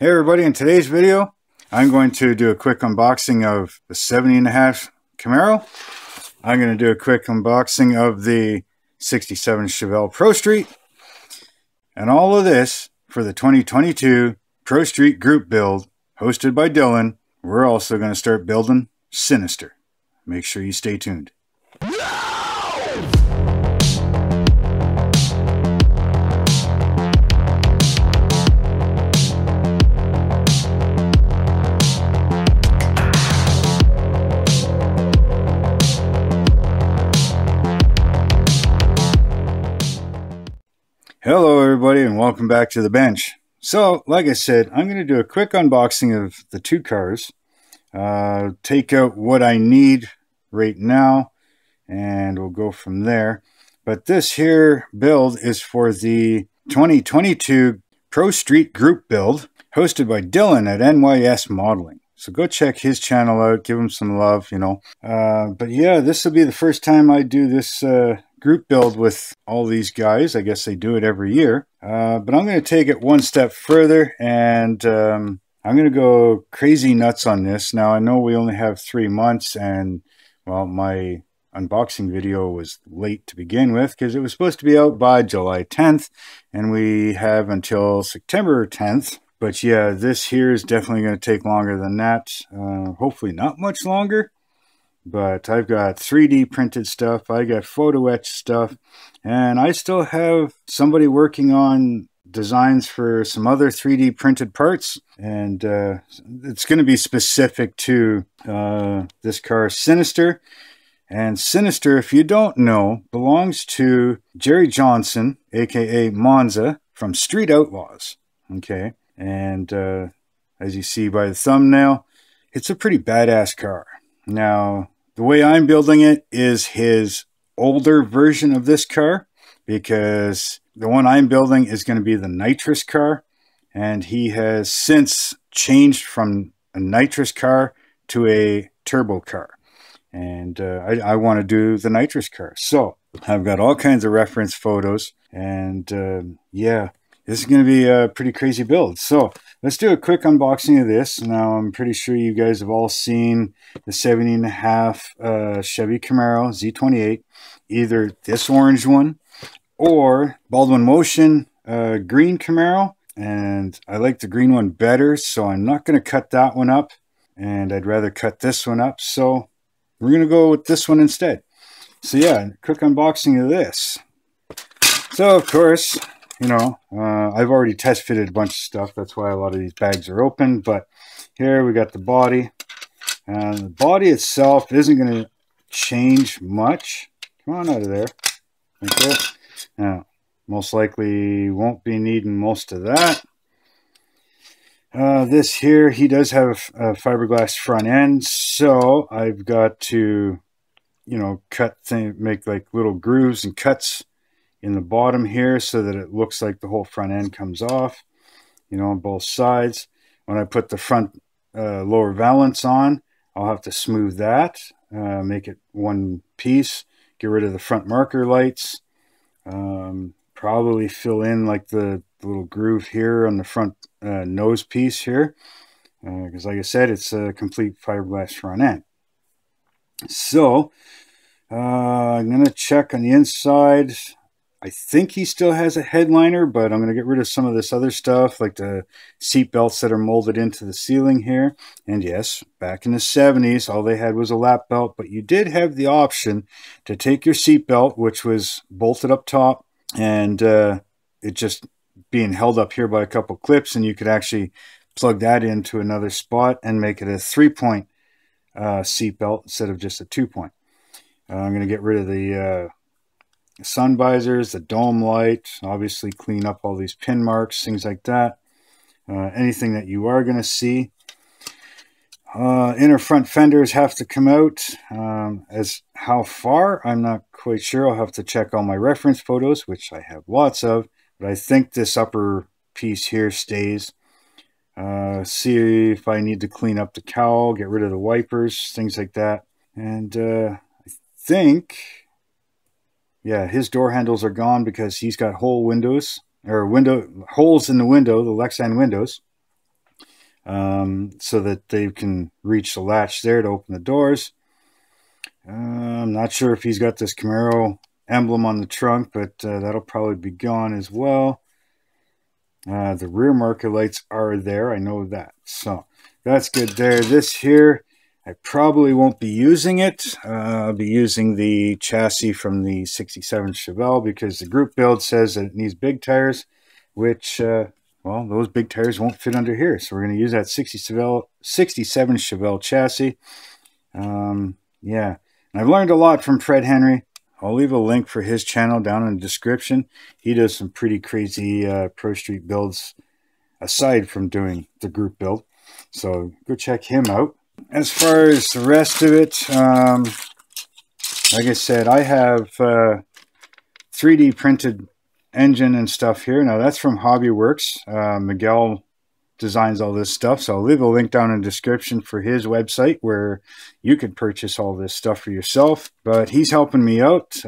Hey everybody, in today's video, I'm going to do a quick unboxing of the 70.5 Camaro. I'm going to do a quick unboxing of the 67 Chevelle Pro Street. And all of this for the 2022 Pro Street group build hosted by Dylan. We're also going to start building Sinister. Make sure you stay tuned. Hello everybody and welcome back to the bench. So like I said, I'm going to do a quick unboxing of the two cars, take out what I need right now, and we'll go from there. But this here build is for the 2022 Pro Street group build hosted by Dylan at NYS Modeling. So go check his channel out, give him some love, you know. But yeah, this will be the first time I do this group build with all these guys. I guess they do it every year. But I'm going to take it one step further, and I'm going to go crazy nuts on this. Now, I know we only have 3 months, and, well, my unboxing video was late to begin with because it was supposed to be out by July 10th, and we have until September 10th. But yeah, this here is definitely going to take longer than that. Hopefully not much longer. But I've got 3D printed stuff. I got photo etch stuff. And I still have somebody working on designs for some other 3D printed parts. And it's going to be specific to this car, Sinister. And Sinister, if you don't know, belongs to Jerry Johnson, a.k.a. Monza, from Street Outlaws. Okay. And as you see by the thumbnail, it's a pretty badass car. Now, the way I'm building it is his older version of this car, because the one I'm building is going to be the nitrous car, and he has since changed from a nitrous car to a turbo car. And I want to do the nitrous car. So I've got all kinds of reference photos, and yeah. This is going to be a pretty crazy build. So let's do a quick unboxing of this. Now, I'm pretty sure you guys have all seen the 70.5 Chevy Camaro Z28, either this orange one or Baldwin Motion green Camaro. And I like the green one better, so I'm not going to cut that one up. And I'd rather cut this one up. So we're going to go with this one instead. So yeah, quick unboxing of this. So of course, you know, I've already test fitted a bunch of stuff. That's why a lot of these bags are open. But here we got the body. And the body itself isn't going to change much. Come on out of there. Like that. Now, most likely won't be needing most of that. This here, he does have a fiberglass front end. So I've got to, you know, make like little grooves and cuts in the bottom here so that it looks like the whole front end comes off, you know, on both sides. When I put the front lower valance on, I'll have to smooth that, make it one piece, get rid of the front marker lights, probably fill in like the little groove here on the front nose piece here, because like I said, it's a complete fiberglass front end. So I'm going to check on the inside. I think he still has a headliner, but I'm going to get rid of some of this other stuff, like the seat belts that are molded into the ceiling here. And yes, back in the 70s, all they had was a lap belt, but you did have the option to take your seat belt, which was bolted up top, and it just being held up here by a couple clips, and you could actually plug that into another spot and make it a 3-point seat belt instead of just a 2-point. I'm going to get rid of the sun visors, the dome light, obviously clean up all these pin marks, things like that. Anything that you are going to see. Inner front fenders have to come out. As how far, I'm not quite sure. I'll have to check all my reference photos, which I have lots of, but I think this upper piece here stays. See if I need to clean up the cowl, get rid of the wipers, things like that. And I think, yeah, his door handles are gone because he's got holes in the window, the Lexan windows. so that they can reach the latch there to open the doors. I'm not sure if he's got this Camaro emblem on the trunk, but that'll probably be gone as well. The rear marker lights are there, I know that, so that's good there. This here, I probably won't be using it. I'll be using the chassis from the 67 Chevelle because the group build says that it needs big tires, which, well, those big tires won't fit under here. So we're going to use that 67 Chevelle chassis. Yeah, and I've learned a lot from Fred Henry. I'll leave a link for his channel down in the description. He does some pretty crazy Pro Street builds aside from doing the group build. So go check him out. As far as the rest of it, like I said, I have 3D printed engine and stuff here. Now that's from Hobbyworks. Miguel designs all this stuff, so I'll leave a link down in the description for his website where you could purchase all this stuff for yourself. But he's helping me out.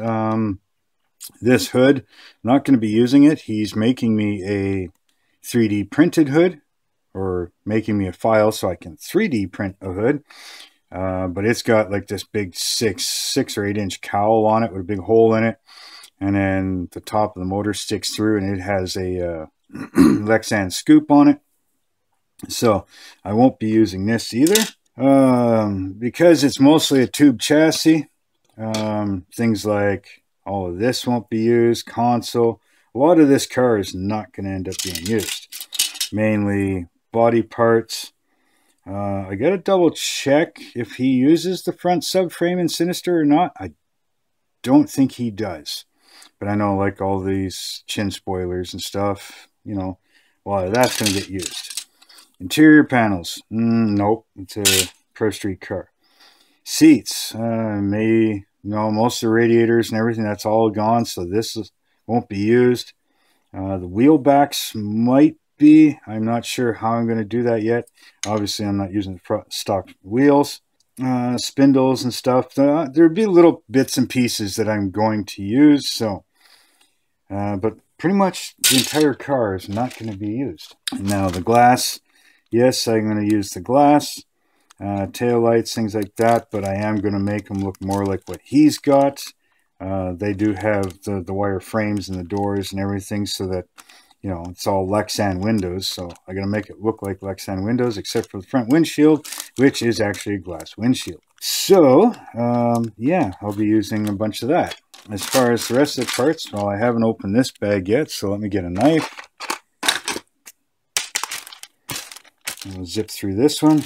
This hood, I'm not going to be using it. He's making me a 3D printed hood, or making me a file so I can 3D print a hood. But it's got like this big 6 or 8 inch cowl on it with a big hole in it. And then the top of the motor sticks through, and it has a Lexan scoop on it. So I won't be using this either. Because it's mostly a tube chassis, things like all of this won't be used. Console. A lot of this car is not going to end up being used. Mainly body parts. I got to double check if he uses the front subframe in Sinister or not. I don't think he does. But I know, like, all these chin spoilers and stuff, you know, a lot of that's going to get used. Interior panels. Nope. It's a Pro Street car. Seats. Most of the radiators and everything, that's all gone, so won't be used. The wheel backs might be. I'm not sure how I'm going to do that yet. Obviously, I'm not using stock wheels. Spindles and stuff. There'll be little bits and pieces that I'm going to use, so... but pretty much the entire car is not going to be used. Now, the glass. Yes, I'm going to use the glass. Tail lights, things like that, but I am going to make them look more like what he's got. They do have the wire frames and the doors and everything, so that, you know, it's all Lexan windows. So I'm going to make it look like Lexan windows, except for the front windshield, which is actually a glass windshield. So, yeah, I'll be using a bunch of that. As far as the rest of the parts, well, I haven't opened this bag yet, so let me get a knife. I'll zip through this one.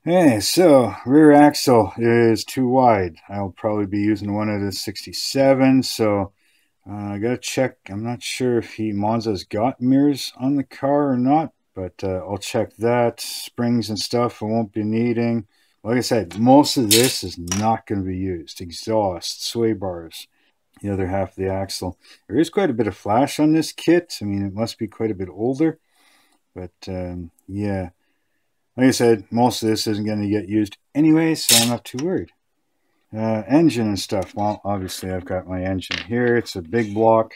Okay, so rear axle is too wide. I'll probably be using one of the 67, so I gotta check. I'm not sure if Monza's got mirrors on the car or not, but I'll check that. Springs and stuff I won't be needing. Like I said, most of this is not going to be used. Exhaust, sway bars, the other half of the axle. There is quite a bit of flash on this kit. I mean, it must be quite a bit older, but yeah. Like I said, most of this isn't going to get used anyway, so I'm not too worried. Engine and stuff. Well, obviously I've got my engine here. It's a big block.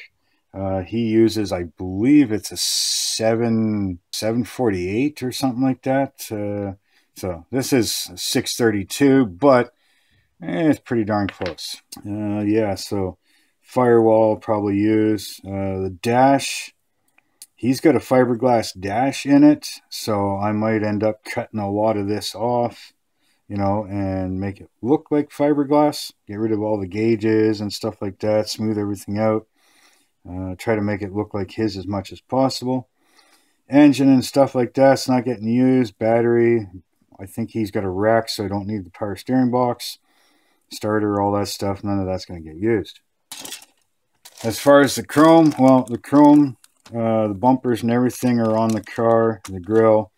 He uses, I believe it's a 748 or something like that. So this is 632, but it's pretty darn close. Yeah, so firewall I'll probably use. The dash. He's got a fiberglass dash in it, so I might end up cutting a lot of this off, you know, and make it look like fiberglass. Get rid of all the gauges and stuff like that, smooth everything out. Try to make it look like his as much as possible. Engine and stuff like that's not getting used. Battery, I think he's got a rack, so I don't need the power steering box. Starter, all that stuff, none of that's going to get used. As far as the chrome, well, the chrome... the bumpers and everything are on the car, the grill.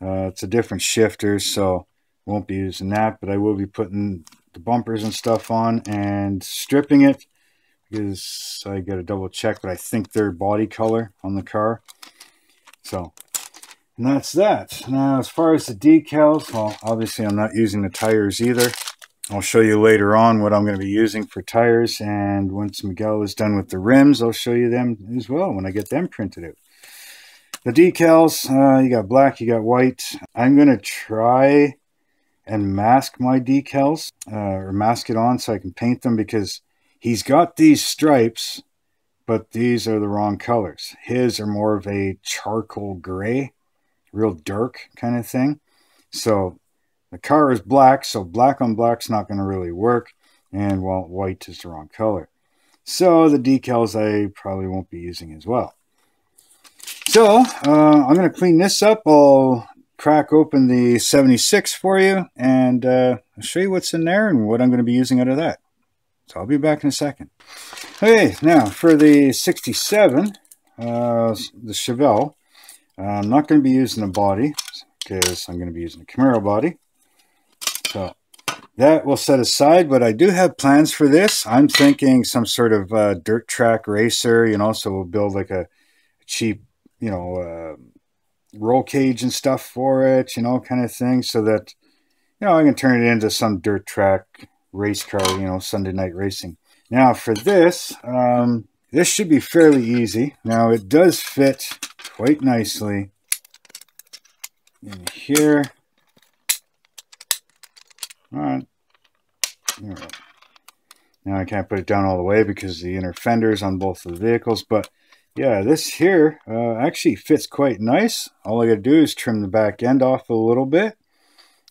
It's a different shifter, so won't be using that, but I will be putting the bumpers and stuff on and stripping it, because I got to double check, but I think they're body color on the car. So, and that's that. Now, as far as the decals, well, obviously I'm not using the tires either. I'll show you later on what I'm going to be using for tires, and once Miguel is done with the rims, I'll show you them as well when I get them printed out. The decals, you got black, you got white. I'm going to try and mask my decals, or mask it on so I can paint them, because he's got these stripes, but these are the wrong colors. His are more of a charcoal gray, real dark kind of thing. So the car is black, so black on black's not going to really work. And, well, white is the wrong color. So the decals I probably won't be using as well. So I'm going to clean this up. I'll crack open the 76 for you, and I'll show you what's in there and what I'm going to be using out of that. So I'll be back in a second. Okay, now for the 67, the Chevelle, I'm not going to be using a body because I'm going to be using a Camaro body. So that we'll set aside, but I do have plans for this. I'm thinking some sort of dirt track racer, you know, so we'll build like a cheap, you know, roll cage and stuff for it, you know, kind of thing, so that, you know, I can turn it into some dirt track race car, you know, Sunday night racing. Now for this, this should be fairly easy. Now it does fit quite nicely in here. All right. Now I can't put it down all the way because the inner fenders on both of the vehicles, but yeah, this here actually fits quite nice. All I got to do is trim the back end off a little bit,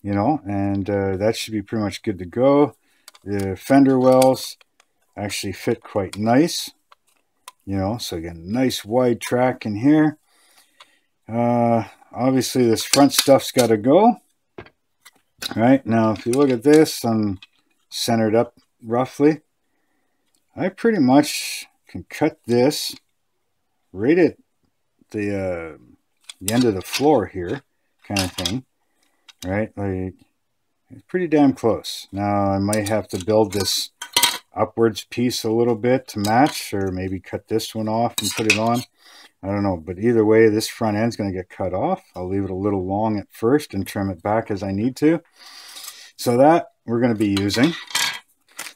you know, and that should be pretty much good to go. The fender wells actually fit quite nice, you know, so again, nice wide track in here. Obviously this front stuff's got to go. All right, now if you look at this, I'm centered up roughly. I pretty much can cut this right at the end of the floor here, kind of thing, right? Like, it's pretty damn close. Now I might have to build this upwards piece a little bit to match, or maybe cut this one off and put it on. I don't know, but either way, this front end's going to get cut off. I'll leave it a little long at first and trim it back as I need to. So that we're going to be using.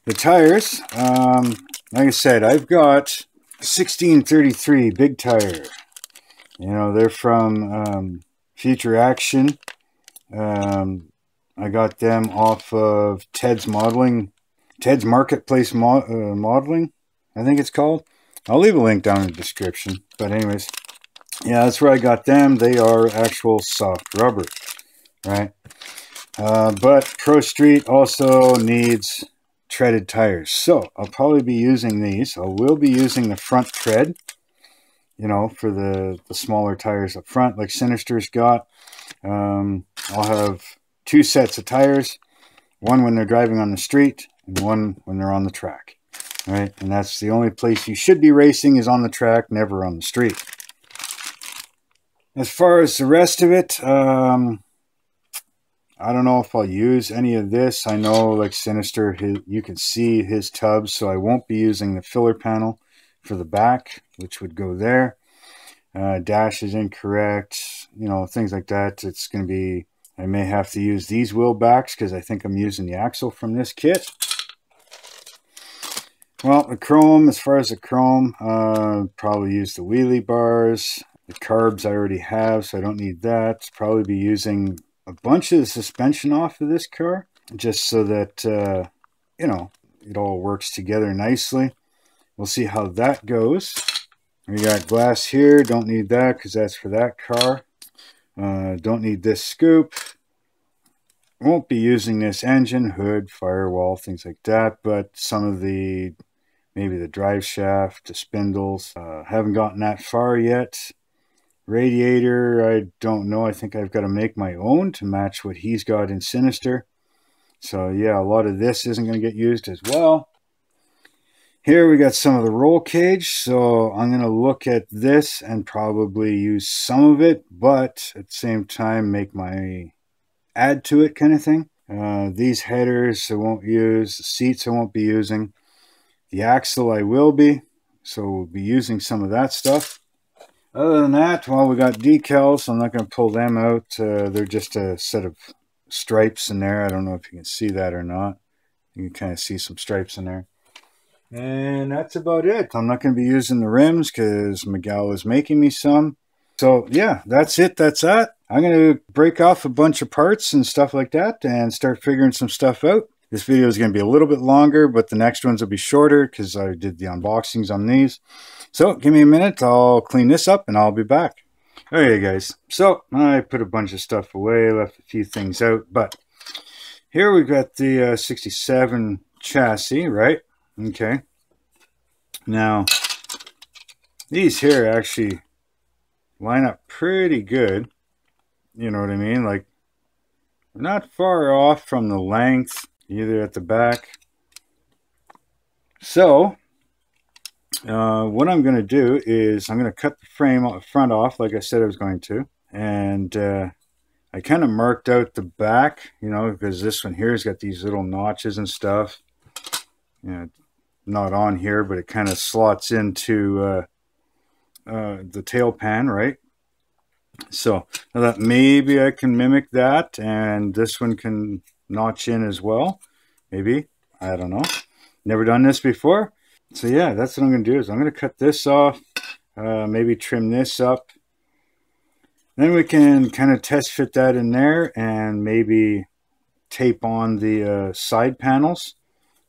The tires, like I said, I've got 1633 big tire. You know, they're from Future Action. I got them off of Ted's Marketplace Modeling, I think it's called. I'll leave a link down in the description. But anyways, yeah, that's where I got them. They are actual soft rubber, right? But Pro Street also needs treaded tires. So I'll probably be using these. I will be using the front tread, you know, for the smaller tires up front, like Sinister's got. I'll have 2 sets of tires, one when they're driving on the street and one when they're on the track. Right, and that's the only place you should be racing, is on the track, never on the street. As far as the rest of it, I don't know if I'll use any of this. I know, like Sinister, you can see his tubs, so I won't be using the filler panel for the back, which would go there. Dash is incorrect, you know, things like that. It's going to be, I may have to use these wheel backs because I think I'm using the axle from this kit. Well, the chrome, as far as the chrome, probably use the wheelie bars. The carbs I already have, so I don't need that. Probably be using a bunch of the suspension off of this car, just so that, you know, it all works together nicely. We'll see how that goes. We got glass here. Don't need that because that's for that car. Don't need this scoop. Won't be using this engine, hood, firewall, things like that, but some of the, maybe the drive shaft, the spindles, haven't gotten that far yet. Radiator, I don't know. I think I've got to make my own to match what he's got in Sinister. So yeah, a lot of this isn't going to get used as well. Here we got some of the roll cage, so I'm going to look at this and probably use some of it, but at the same time make my add to it kind of thing. These headers I won't use. The seats I won't be using. The axle I will be. So we'll be using some of that stuff. Other than that, well, we got decals. I'm not going to pull them out. They're just a set of stripes in there. I don't know if you can see that or not. You can kind of see some stripes in there. And that's about it. I'm not going to be using the rims because Miguel is making me some. So yeah, that's it. That's that. I'm going to break off a bunch of parts and stuff like that and start figuring some stuff out. This video is going to be a little bit longer, but the next ones will be shorter because I did the unboxings on these. So give me a minute. I'll clean this up and I'll be back. Okay, guys. So I put a bunch of stuff away, left a few things out, but here we've got the 67 chassis, right? Okay. Now, these here actually line up pretty good. You know what I mean? Like, not far off from the length, either at the back. So, what I'm going to do is I'm going to cut the front off like I said I was going to. And I kind of marked out the back, you know, because this one here has got these little notches and stuff. You know, not on here, but it kind of slots into the tail pan, right? So I thought maybe I can mimic that, and this one can notch in as well. Maybe. I don't know. Never done this before. So yeah, that's what I'm going to do is I'm going to cut this off, maybe trim this up. Then we can kind of test fit that in there and maybe tape on the side panels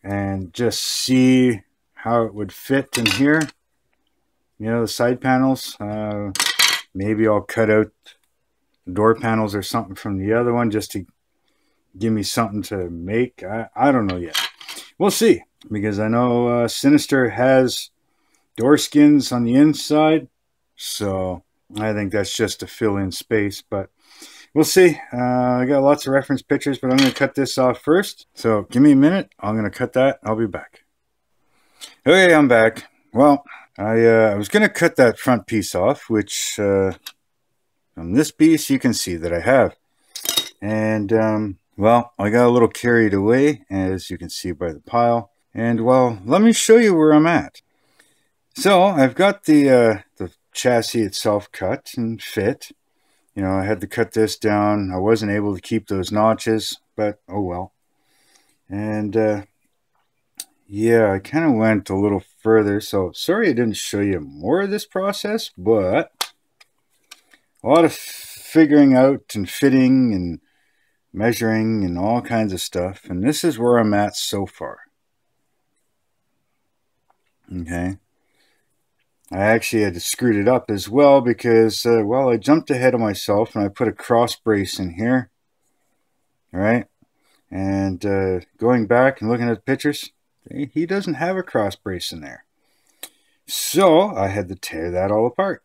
and just see how it would fit in here. You know, the side panels. Maybe I'll cut out door panels or something from the other one just to give me something to make. I don't know yet. We'll see, because I know Sinister has door skins on the inside, so I think that's just to fill in space, but we'll see. I got lots of reference pictures, but I'm going to cut this off first. So give me a minute. I'm going to cut that. I'll be back. Okay, I'm back. Well, I was going to cut that front piece off, which from this piece you can see that I have. And, well, I got a little carried away, as you can see by the pile. And, well, let me show you where I'm at. So, I've got the chassis itself cut and fit. You know, I had to cut this down. I wasn't able to keep those notches, but oh well. And, yeah, I kind of went a little further, so sorry I didn't show you more of this process, but a lot of figuring out and fitting and measuring and all kinds of stuff, and this is where I'm at so far. Okay. I actually had to screw it up as well because, well, I jumped ahead of myself and I put a cross brace in here. All right. And going back and looking at the pictures, he doesn't have a cross brace in there. So I had to tear that all apart.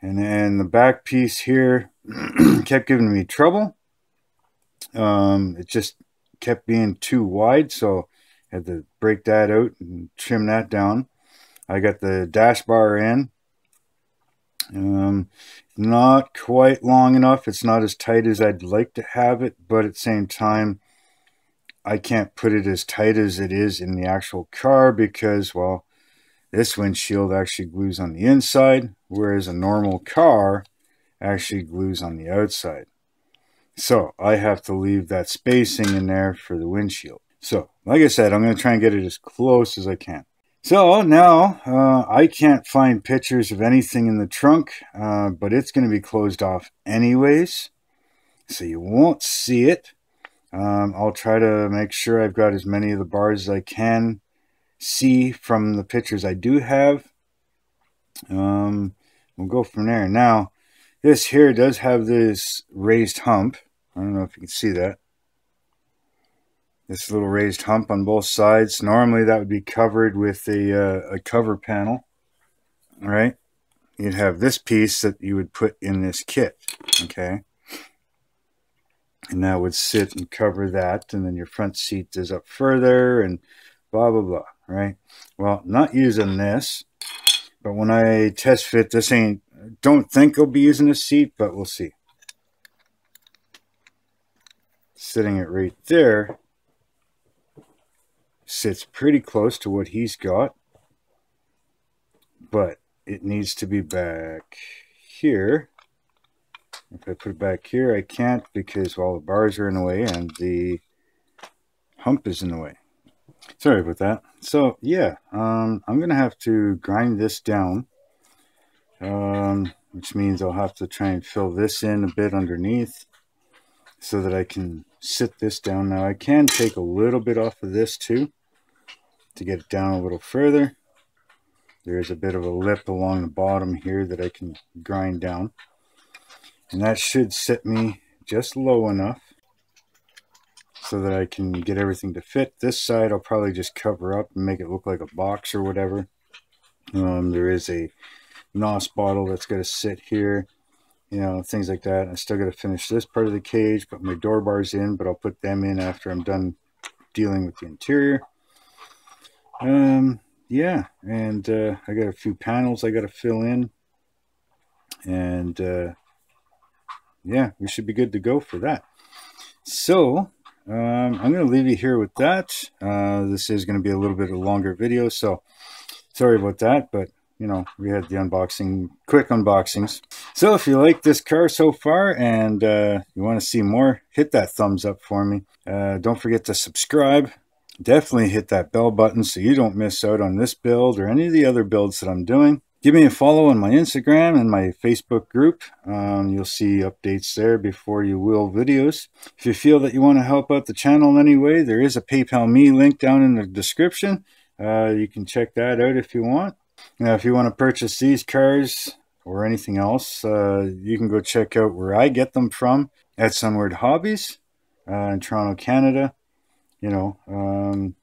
And then the back piece here kept giving me trouble. It just kept being too wide, so I had to break that out and trim that down. I got the dash bar in. Not quite long enough. It's not as tight as I'd like to have it, but at the same time, I can't put it as tight as it is in the actual car because, well, this windshield actually glues on the inside, whereas a normal car actually glues on the outside. So I have to leave that spacing in there for the windshield. So, like I said, I'm going to try and get it as close as I can. So now I can't find pictures of anything in the trunk, but it's going to be closed off anyways, so you won't see it. I'll try to make sure I've got as many of the bars as I can see from the pictures I do have. We'll go from there. Now, this here does have this raised hump. I don't know if you can see that. This little raised hump on both sides. Normally that would be covered with a cover panel. All right. You'd have this piece that you would put in this kit. Okay. And that would sit and cover that. And then your front seat is up further and blah, blah, blah. Right. Well, not using this. But when I test fit, this ain't, don't think I'll be using a seat, but we'll see. Sitting it right there. Sits pretty close to what he's got, but it needs to be back here. If I put it back here, I can't because, well, the bars are in the way and the hump is in the way. Sorry about that. So yeah, I'm gonna have to grind this down which means I'll have to try and fill this in a bit underneath so that I can sit this down. Now I can take a little bit off of this too to get it down a little further. There is a bit of a lip along the bottom here that I can grind down, and that should sit me just low enough so that I can get everything to fit. This side I'll probably just cover up and make it look like a box or whatever. There is a NOS bottle that's got to sit here, you know, things like that. I still got to finish this part of the cage, put my door bars in, but I'll put them in after I'm done dealing with the interior. Yeah, and I got a few panels I got to fill in, and yeah, we should be good to go for that. So I'm going to leave you here with that. This is going to be a little bit of a longer video, so sorry about that, but you know, we had the unboxing, quick unboxings. So if you like this car so far and you want to see more, hit that thumbs up for me. Don't forget to subscribe. Definitely hit that bell button so you don't miss out on this build or any of the other builds that I'm doing. Give me a follow on my Instagram and my Facebook group. You'll see updates there before you will videos. If you feel that you want to help out the channel in any way, there is a PayPal Me link down in the description. You can check that out if you want. Now, if you want to purchase these cars or anything else, you can go check out where I get them from at Sunward Hobbies in Toronto, Canada. You know,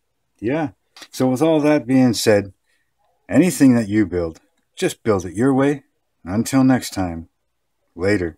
yeah. So with all that being said, anything that you build, just build it your way. Until next time, later.